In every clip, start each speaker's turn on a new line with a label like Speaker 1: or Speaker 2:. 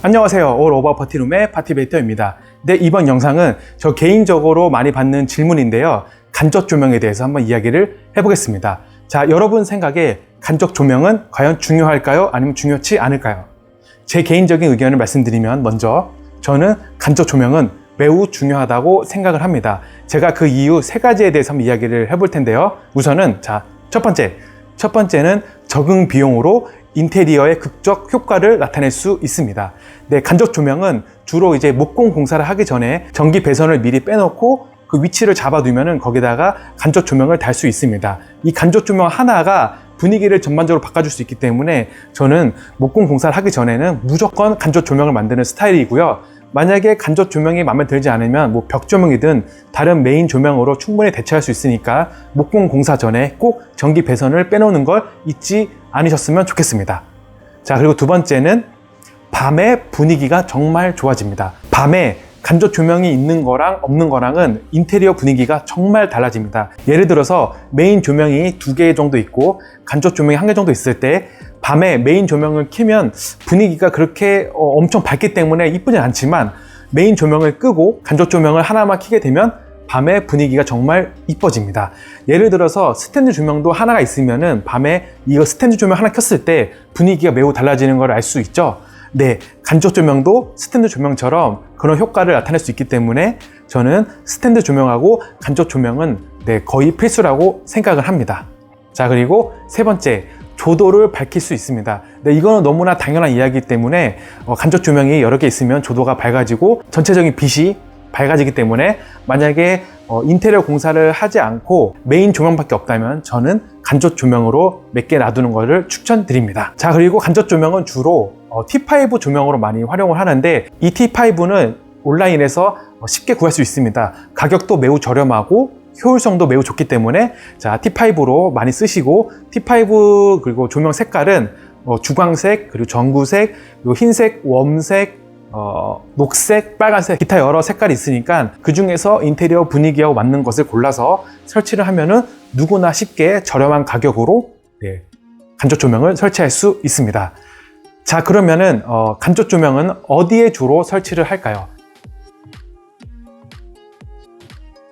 Speaker 1: 안녕하세요. 올 오버 파티룸의 파티베이터입니다. 네, 이번 영상은 저 개인적으로 많이 받는 질문인데요. 간접 조명에 대해서 한번 이야기를 해보겠습니다. 자, 여러분 생각에 간접 조명은 과연 중요할까요? 아니면 중요치 않을까요? 제 개인적인 의견을 말씀드리면 먼저 저는 간접 조명은 매우 중요하다고 생각을 합니다. 제가 그 이유 세 가지에 대해서 한번 이야기를 해볼 텐데요. 우선은 첫 번째는 적응 비용으로 인테리어의 극적 효과를 나타낼 수 있습니다. 네, 간접 조명은 주로 이제 목공 공사를 하기 전에 전기 배선을 미리 빼놓고 그 위치를 잡아두면은 거기다가 간접 조명을 달 수 있습니다. 이 간접 조명 하나가 분위기를 전반적으로 바꿔줄 수 있기 때문에 저는 목공 공사를 하기 전에는 무조건 간접 조명을 만드는 스타일이고요. 만약에 간접 조명이 마음에 들지 않으면 뭐 벽 조명이든 다른 메인 조명으로 충분히 대체할 수 있으니까 목공 공사 전에 꼭 전기 배선을 빼놓는 걸 잊지 않으셨으면 좋겠습니다. 자, 그리고 두 번째는 밤에 분위기가 정말 좋아집니다. 밤에 간접 조명이 있는 거랑 없는 거랑은 인테리어 분위기가 정말 달라집니다. 예를 들어서 메인 조명이 2개 정도 있고 간접 조명이 1개 정도 있을 때 밤에 메인 조명을 켜면 분위기가 그렇게 엄청 밝기 때문에 이쁘진 않지만 메인 조명을 끄고 간접 조명을 하나만 켜게 되면 밤에 분위기가 정말 이뻐집니다. 예를 들어서 스탠드 조명도 하나가 있으면은 밤에 이거 스탠드 조명 하나 켰을 때 분위기가 매우 달라지는 걸 알 수 있죠. 네, 간접 조명도 스탠드 조명처럼 그런 효과를 나타낼 수 있기 때문에 저는 스탠드 조명하고 간접 조명은 거의 필수라고 생각을 합니다. 자, 그리고 세 번째, 조도를 밝힐 수 있습니다. 네, 이거는 너무나 당연한 이야기이기 때문에 간접 조명이 여러 개 있으면 조도가 밝아지고 전체적인 빛이 밝아지기 때문에 만약에 인테리어 공사를 하지 않고 메인 조명밖에 없다면 저는 간접 조명으로 몇 개 놔두는 것을 추천드립니다. 자, 그리고 간접 조명은 주로 T5 조명으로 많이 활용을 하는데 이 T5는 온라인에서 쉽게 구할 수 있습니다. 가격도 매우 저렴하고 효율성도 매우 좋기 때문에 T5로 많이 쓰시고 T5 그리고 조명 색깔은 주광색, 그리고 전구색, 그리고 흰색, 웜색, 녹색, 빨간색, 기타 여러 색깔이 있으니까 그 중에서 인테리어 분위기하고 맞는 것을 골라서 설치를 하면은 누구나 쉽게 저렴한 가격으로 간접 조명을 설치할 수 있습니다. 자, 그러면은 간접 조명은 어디에 주로 설치를 할까요?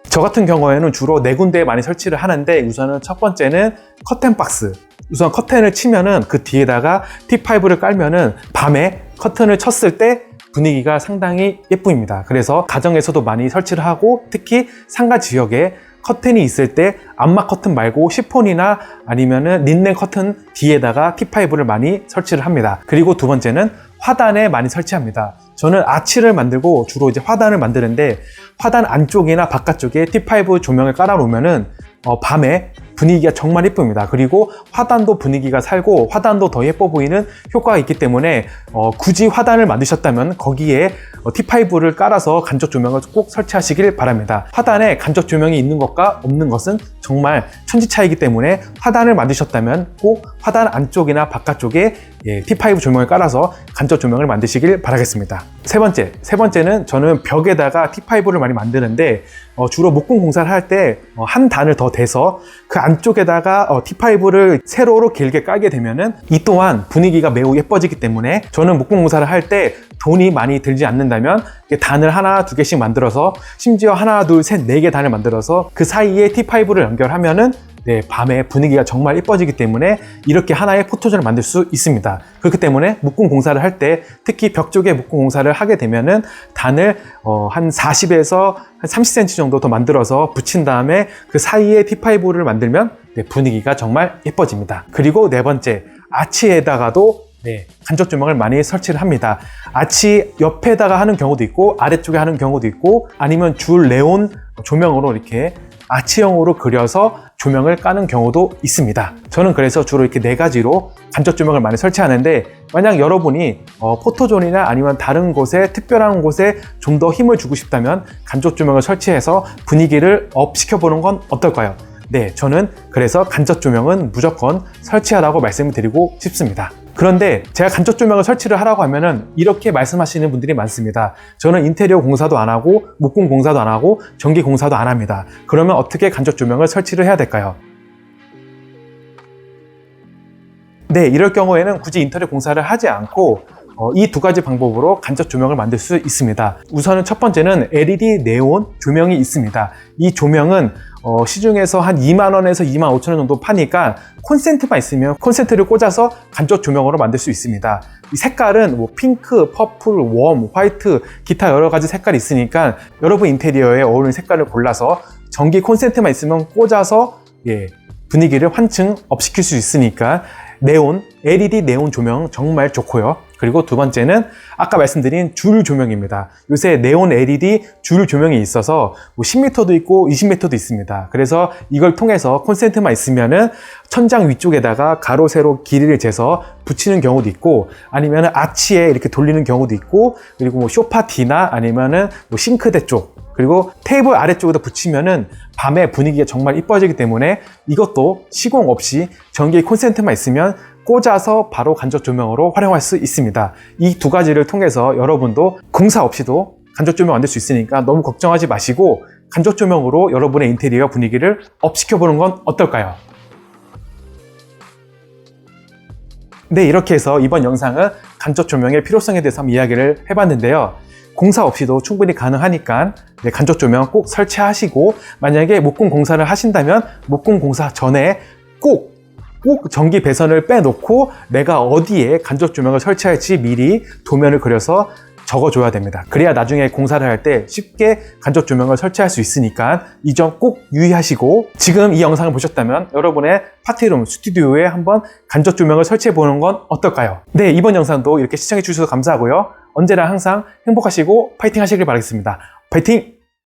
Speaker 1: 저 같은 경우에는 주로 4군데에 많이 설치를 하는데 우선은 첫 번째는 커튼 박스. 우선 커튼을 치면은 그 뒤에다가 T5를 깔면은 밤에 커튼을 쳤을 때 분위기가 상당히 예쁩니다. 그래서 가정에서도 많이 설치를 하고 특히 상가 지역에 커튼이 있을 때 암막 커튼 말고 시폰이나 아니면은 린넨 커튼 뒤에다가 T5를 많이 설치를 합니다. 그리고 두 번째는 화단에 많이 설치합니다. 저는 아치를 만들고 주로 이제 화단을 만드는데 화단 안쪽이나 바깥쪽에 T5 조명을 깔아 놓으면은 밤에 분위기가 정말 예쁩니다. 그리고 화단도 분위기가 살고 화단도 더 예뻐 보이는 효과가 있기 때문에 굳이 화단을 만드셨다면 거기에 T5를 깔아서 간접 조명을 꼭 설치하시길 바랍니다. 화단에 간접 조명이 있는 것과 없는 것은 정말 천지 차이기 때문에 화단을 만드셨다면 꼭 화단 안쪽이나 바깥쪽에 T5 조명을 깔아서 간접 조명을 만드시길 바라겠습니다. 세 번째는 저는 벽에다가 T5를 많이 만드는데 주로 목공 공사를 할 때 한 단을 더 대서 그 안쪽에다가 T5를 세로로 길게 깔게 되면은 이 또한 분위기가 매우 예뻐지기 때문에 저는 목공 공사를 할 때 돈이 많이 들지 않는다면 단을 하나, 2개씩 만들어서 심지어 하나, 둘, 셋, 4개 단을 만들어서 그 사이에 T5를 연결하면은 밤에 분위기가 정말 예뻐지기 때문에 이렇게 하나의 포토존을 만들 수 있습니다. 그렇기 때문에 목공 공사를 할 때 특히 벽 쪽에 목공 공사를 하게 되면은 단을 한 40에서 한 30cm 정도 더 만들어서 붙인 다음에 그 사이에 T5를 만들면 분위기가 정말 예뻐집니다. 그리고 네 번째, 아치에다가도 간접 조명을 많이 설치를 합니다. 아치 옆에다가 하는 경우도 있고 아래쪽에 하는 경우도 있고 아니면 줄 네온 조명으로 이렇게 아치형으로 그려서 조명을 까는 경우도 있습니다. 저는 그래서 주로 이렇게 4가지로 간접 조명을 많이 설치하는데 만약 여러분이 포토존이나 아니면 다른 곳에 특별한 곳에 좀 더 힘을 주고 싶다면 간접 조명을 설치해서 분위기를 업 시켜보는 건 어떨까요? 네, 저는 그래서 간접 조명은 무조건 설치하라고 말씀을 드리고 싶습니다. 그런데 제가 간접 조명을 설치를 하라고 하면은 이렇게 말씀하시는 분들이 많습니다. 저는 인테리어 공사도 안 하고 목공 공사도 안 하고 전기 공사도 안 합니다. 그러면 어떻게 간접 조명을 설치를 해야 될까요? 네, 이럴 경우에는 굳이 인테리어 공사를 하지 않고 이 두 가지 방법으로 간접 조명을 만들 수 있습니다. 우선은 첫 번째는 LED 네온 조명이 있습니다. 이 조명은 시중에서 한 2만 원에서 2만 5천 원 정도 파니까 콘센트만 있으면 콘센트를 꽂아서 간접 조명으로 만들 수 있습니다. 이 색깔은 뭐 핑크, 퍼플, 웜, 화이트, 기타 여러 가지 색깔이 있으니까 여러분 인테리어에 어울리는 색깔을 골라서 전기 콘센트만 있으면 꽂아서 분위기를 환층 업시킬 수 있으니까 네온, LED 네온 조명 정말 좋고요. 그리고 두 번째는 아까 말씀드린 줄 조명입니다. 요새 네온 LED 줄 조명이 있어서 10m도 있고 20m도 있습니다. 그래서 이걸 통해서 콘센트만 있으면은 천장 위쪽에다가 가로 세로 길이를 재서 붙이는 경우도 있고, 아니면은 아치에 이렇게 돌리는 경우도 있고, 그리고 뭐 소파 뒤나 아니면은 뭐 싱크대 쪽, 그리고 테이블 아래쪽에다 붙이면은 밤에 분위기가 정말 이뻐지기 때문에 이것도 시공 없이 전기 콘센트만 있으면 꽂아서 바로 간접 조명으로 활용할 수 있습니다. 이 두 가지를 통해서 여러분도 공사 없이도 간접 조명 만들 수 있으니까 너무 걱정하지 마시고 간접 조명으로 여러분의 인테리어 분위기를 업시켜보는 건 어떨까요? 네, 이렇게 해서 이번 영상은 간접 조명의 필요성에 대해서 한번 이야기를 해봤는데요. 공사 없이도 충분히 가능하니까 간접 조명 꼭 설치하시고, 만약에 목공 공사를 하신다면 목공 공사 전에 꼭 전기 배선을 빼놓고 내가 어디에 간접 조명을 설치할지 미리 도면을 그려서 적어줘야 됩니다. 그래야 나중에 공사를 할 때 쉽게 간접 조명을 설치할 수 있으니까 이 점 꼭 유의하시고, 지금 이 영상을 보셨다면 여러분의 파티룸, 스튜디오에 한번 간접 조명을 설치해 보는 건 어떨까요? 네, 이번 영상도 이렇게 시청해 주셔서 감사하고요. 언제나 항상 행복하시고 파이팅 하시길 바라겠습니다. 파이팅!